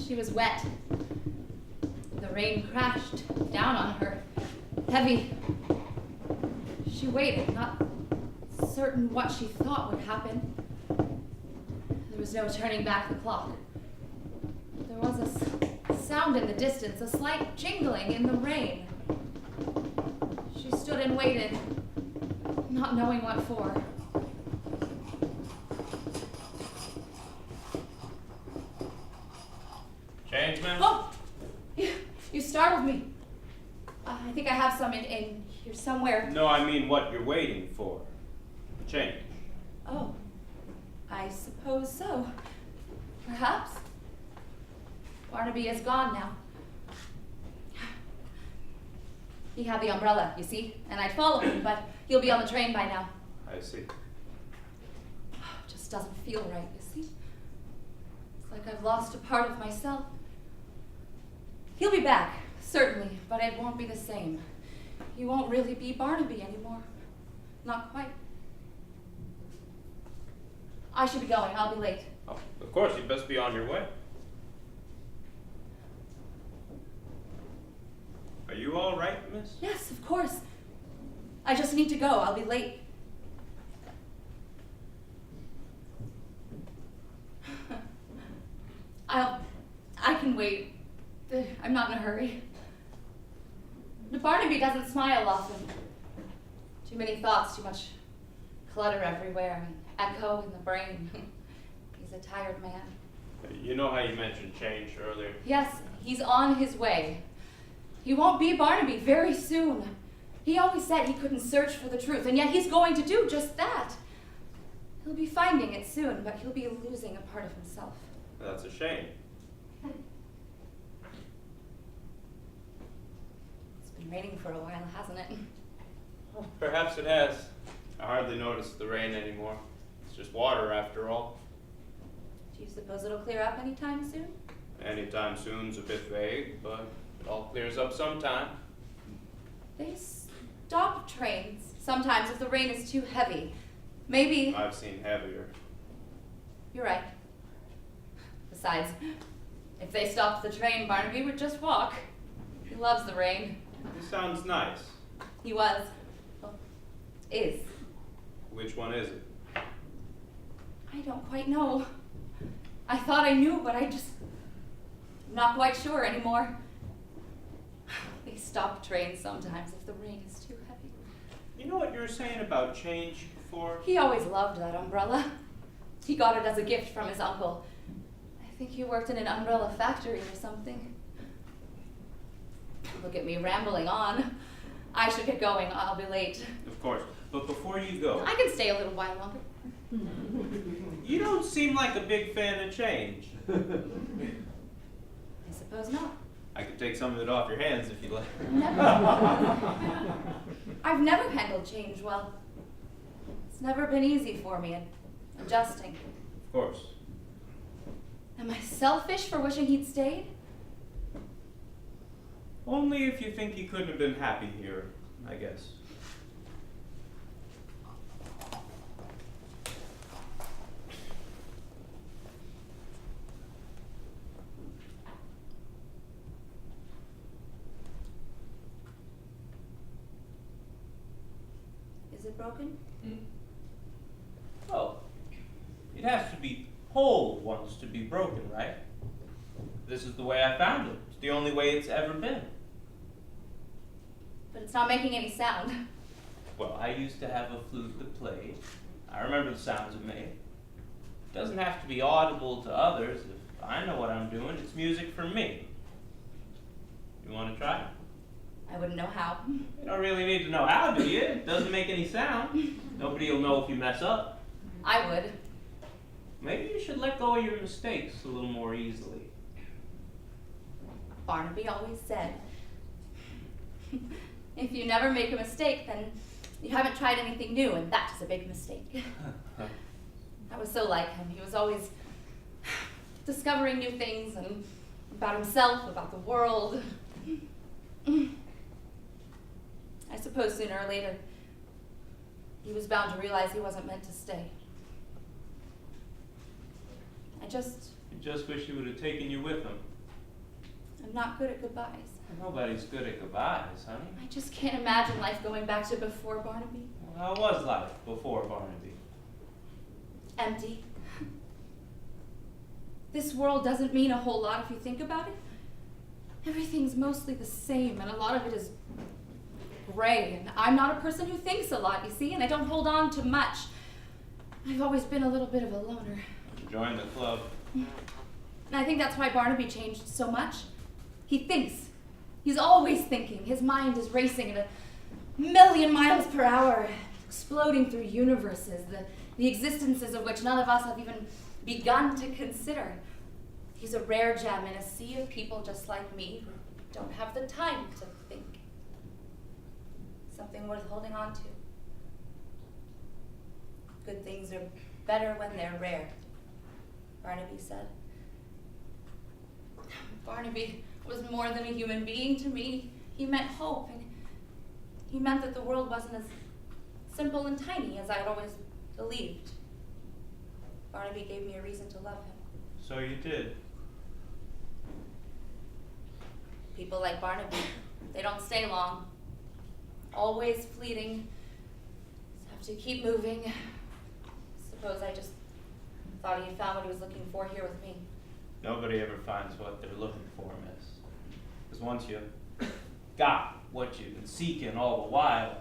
She was wet. The rain crashed down on her, heavy. She waited, not certain what she thought would happen. There was no turning back the clock. There was a sound in the distance, a slight jingling in the rain. She stood and waited, not knowing what for. Changeman? Oh! You startled me. I think I have some in here somewhere. No, I mean what you're waiting for. Change. Oh, I suppose so. Perhaps. Barnaby is gone now. He had the umbrella, you see, and I'd follow him, but he'll be on the train by now. I see. Just doesn't feel right, you see. It's like I've lost a part of myself. He'll be back, certainly, but it won't be the same. He won't really be Barnaby anymore. Not quite. I should be going. I'll be late. Oh, of course, you'd best be on your way. Are you all right, miss? Yes, of course. I just need to go. I'll be late. I can wait. I'm not in a hurry. The Barnaby doesn't smile often. Too many thoughts, too much clutter everywhere, and echo in the brain. He's a tired man. You know how you mentioned change earlier? Yes, he's on his way. He won't be Barnaby very soon. He always said he couldn't search for the truth, and yet he's going to do just that. He'll be finding it soon, but he'll be losing a part of himself. That's a shame. It's been raining for a while, hasn't it? Well, perhaps it has. I hardly notice the rain anymore. It's just water after all. Do you suppose it'll clear up anytime soon? Anytime soon's a bit vague, but it all clears up sometime. They stop trains sometimes if the rain is too heavy. Maybe... I've seen heavier. You're right. Besides, if they stopped the train, Barnaby would just walk. He loves the rain. This sounds nice. He was. Well, is. Which one is it? I don't quite know. I thought I knew, but I'm not quite sure anymore. They stop trains sometimes if the rain is too heavy. You know what you were saying about change before? He always loved that umbrella. He got it as a gift from his uncle. I think he worked in an umbrella factory or something. Look at me rambling on. I should get going. I'll be late. Of course. But before you go... I can stay a little while longer. You don't seem like a big fan of change. I suppose not. I could take some of it off your hands if you like. Never. I've never handled change well. It's never been easy for me, adjusting. Of course. Am I selfish for wishing he'd stayed? Only if you think he couldn't have been happy here, I guess. Is it broken? Well, it has to be whole once to be broken, right? This is the way I found it. It's the only way it's ever been. But it's not making any sound. Well, I used to have a flute that played. I remember the sounds it made. It doesn't have to be audible to others. If I know what I'm doing, it's music for me. You want to try? I wouldn't know how. You don't really need to know how, do you? It doesn't make any sound. Nobody will know if you mess up. I would. Maybe you should let go of your mistakes a little more easily. Barnaby always said, if you never make a mistake, then you haven't tried anything new, and that is a big mistake. I was so like him. He was always discovering new things and about himself, about the world. I suppose sooner or later, he was bound to realize he wasn't meant to stay. You just wish he would have taken you with him. I'm not good at goodbyes. Nobody's good at goodbyes, honey. I just can't imagine life going back to before Barnaby. Well, how was life before Barnaby? Empty. This world doesn't mean a whole lot if you think about it. Everything's mostly the same, and a lot of it is gray, and I'm not a person who thinks a lot, you see, and I don't hold on to much. I've always been a little bit of a loner. Join the club. And I think that's why Barnaby changed so much. He thinks. He's always thinking. His mind is racing at 1,000,000 miles per hour, exploding through universes, the existences of which none of us have even begun to consider. He's a rare gem in a sea of people just like me who don't have the time to think. Something worth holding on to. Good things are better when they're rare, Barnaby said. Barnaby was more than a human being to me. He meant hope, and he meant that the world wasn't as simple and tiny as I'd always believed. Barnaby gave me a reason to love him. So you did. People like Barnaby, they don't stay long. Always fleeting. Just have to keep moving. Suppose I just thought he found what he was looking for here with me. Nobody ever finds what they're looking for, miss. Because once you got what you've been seeking all the while,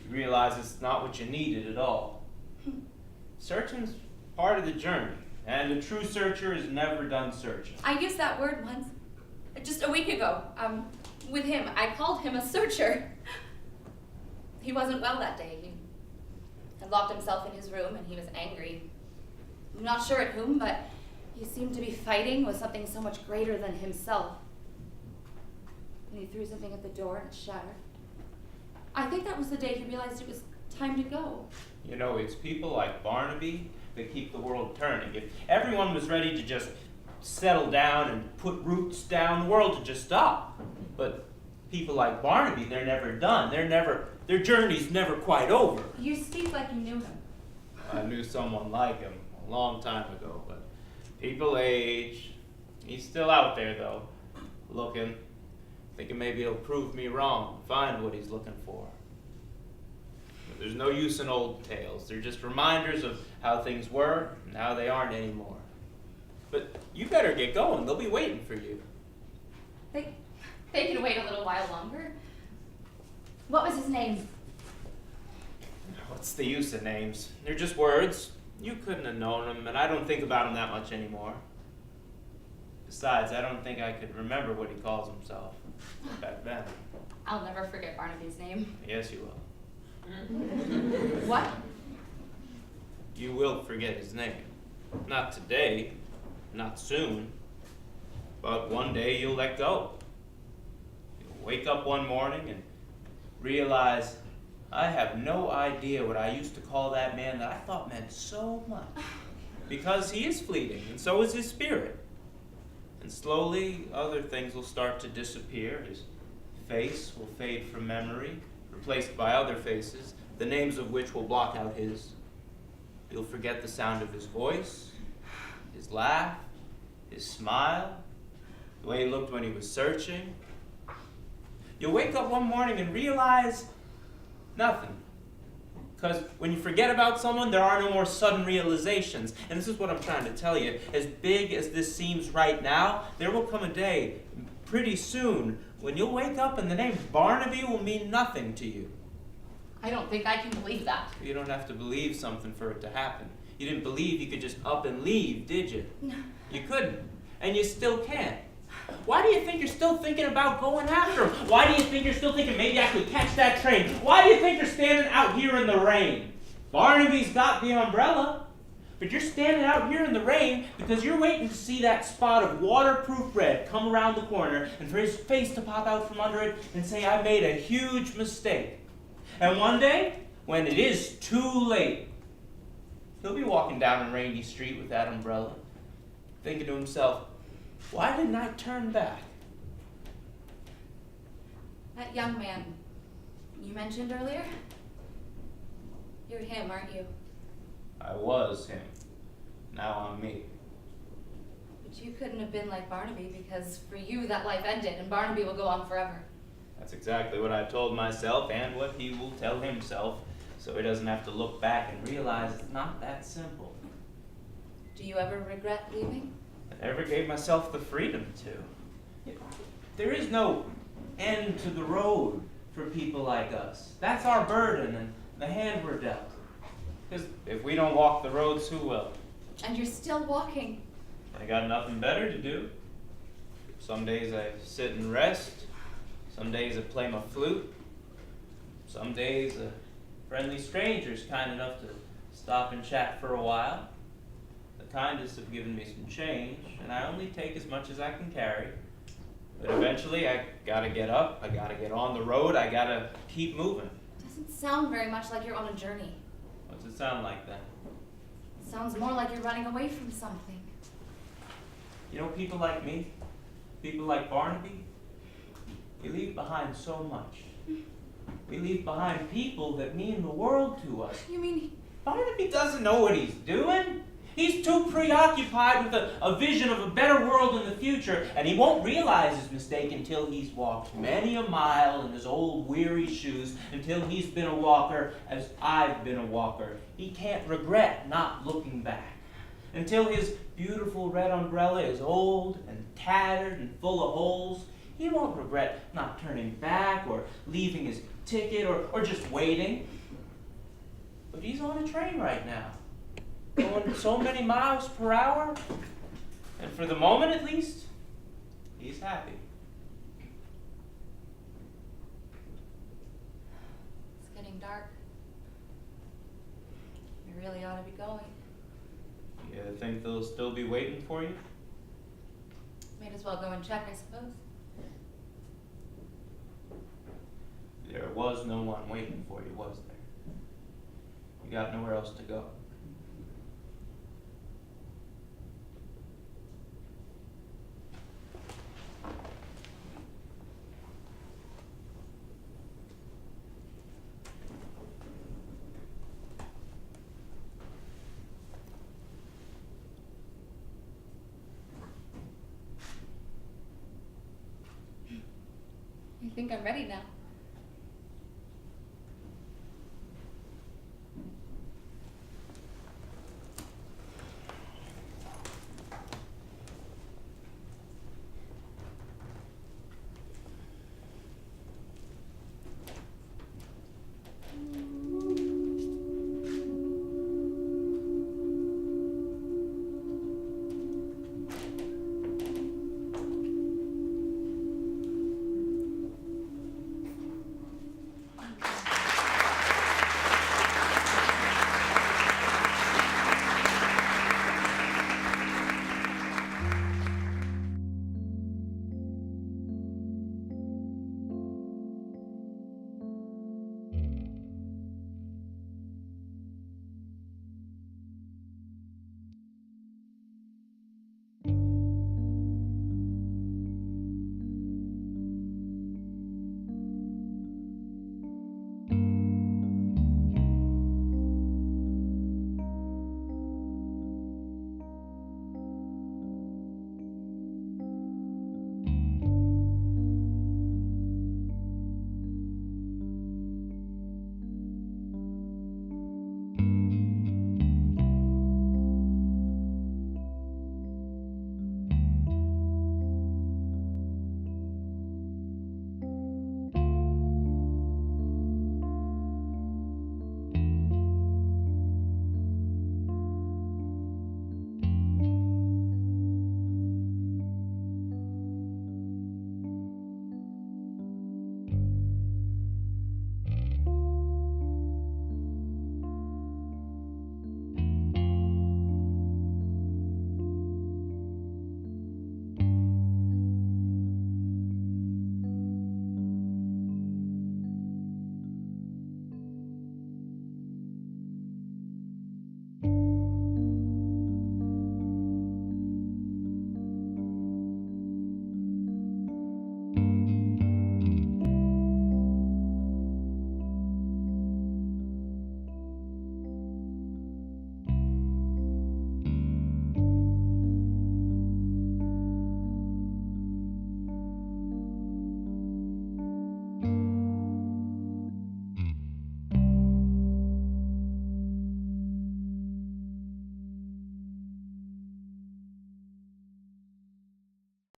you realize it's not what you needed at all. Searching's part of the journey, and a true searcher is never done searching. I used that word once, just a week ago, with him. I called him a searcher. He wasn't well that day. He had locked himself in his room, and he was angry. I'm not sure at whom, but he seemed to be fighting with something so much greater than himself. And he threw something at the door and it shattered. I think that was the day he realized it was time to go. You know, it's people like Barnaby that keep the world turning. If everyone was ready to just settle down and put roots down, the world would just stop. But people like Barnaby, they're never done. Their journey's never quite over. You speak like you knew him. I knew someone like him a long time ago, but people age. He's still out there, though, looking, thinking maybe he'll prove me wrong, find what he's looking for. But there's no use in old tales. They're just reminders of how things were and how they aren't anymore. But you better get going. They'll be waiting for you. They can wait a little while longer. What was his name? What's the use of names? They're just words. You couldn't have known him, and I don't think about him that much anymore. Besides, I don't think I could remember what he calls himself back then. I'll never forget Barnaby's name. Yes, you will. What? You will forget his name. Not today, not soon, but one day you'll let go. You'll wake up one morning and realize, I have no idea what I used to call that man that I thought meant so much. Because he is fleeting, and so is his spirit. And slowly, other things will start to disappear. His face will fade from memory, replaced by other faces, the names of which will block out his. You'll forget the sound of his voice, his laugh, his smile, the way he looked when he was searching. You'll wake up one morning and realize nothing. Because when you forget about someone, there are no more sudden realizations. And this is what I'm trying to tell you. As big as this seems right now, there will come a day, pretty soon, when you'll wake up and the name Barnaby will mean nothing to you. I don't think I can believe that. You don't have to believe something for it to happen. You didn't believe you could just up and leave, did you? No. You couldn't. And you still can't. Why do you think you're still thinking about going after him? Why do you think you're still thinking maybe I could catch that train? Why do you think you're standing out here in the rain? Barnaby's got the umbrella, but you're standing out here in the rain because you're waiting to see that spot of waterproof red come around the corner and for his face to pop out from under it and say, I made a huge mistake. And one day, when it is too late, he'll be walking down a rainy street with that umbrella, thinking to himself, why didn't I turn back? That young man you mentioned earlier? You're him, aren't you? I was him. Now I'm me. You But you couldn't have been like Barnaby, because for you that life ended and Barnaby will go on forever. That's exactly what I've told myself and what he will tell himself, so he doesn't have to look back and realize it's not that simple. Do you ever regret leaving? I never gave myself the freedom to. There is no end to the road for people like us. That's our burden and the hand we're dealt. Because if we don't walk the roads, who will? And you're still walking. I got nothing better to do. Some days I sit and rest. Some days I play my flute. Some days a friendly stranger's kind enough to stop and chat for a while. The kindest have given me some change, and I only take as much as I can carry. But eventually I gotta get up, I gotta get on the road, I gotta keep moving. It doesn't sound very much like you're on a journey. What's it sound like then? It sounds more like you're running away from something. You know, people like me, people like Barnaby, we leave behind so much. We leave behind people that mean the world to us. You mean... Barnaby doesn't know what he's doing. He's too preoccupied with a vision of a better world in the future, and he won't realize his mistake until he's walked many a mile in his old weary shoes, until he's been a walker as I've been a walker. He can't regret not looking back. Until his beautiful red umbrella is old and tattered and full of holes, he won't regret not turning back or leaving his ticket or just waiting. But he's on a train right now, going so many miles per hour, and for the moment at least, he's happy. It's getting dark. You really ought to be going. You think they'll still be waiting for you? Might as well go and check, I suppose. There was no one waiting for you, was there? You got nowhere else to go. I think I'm ready now.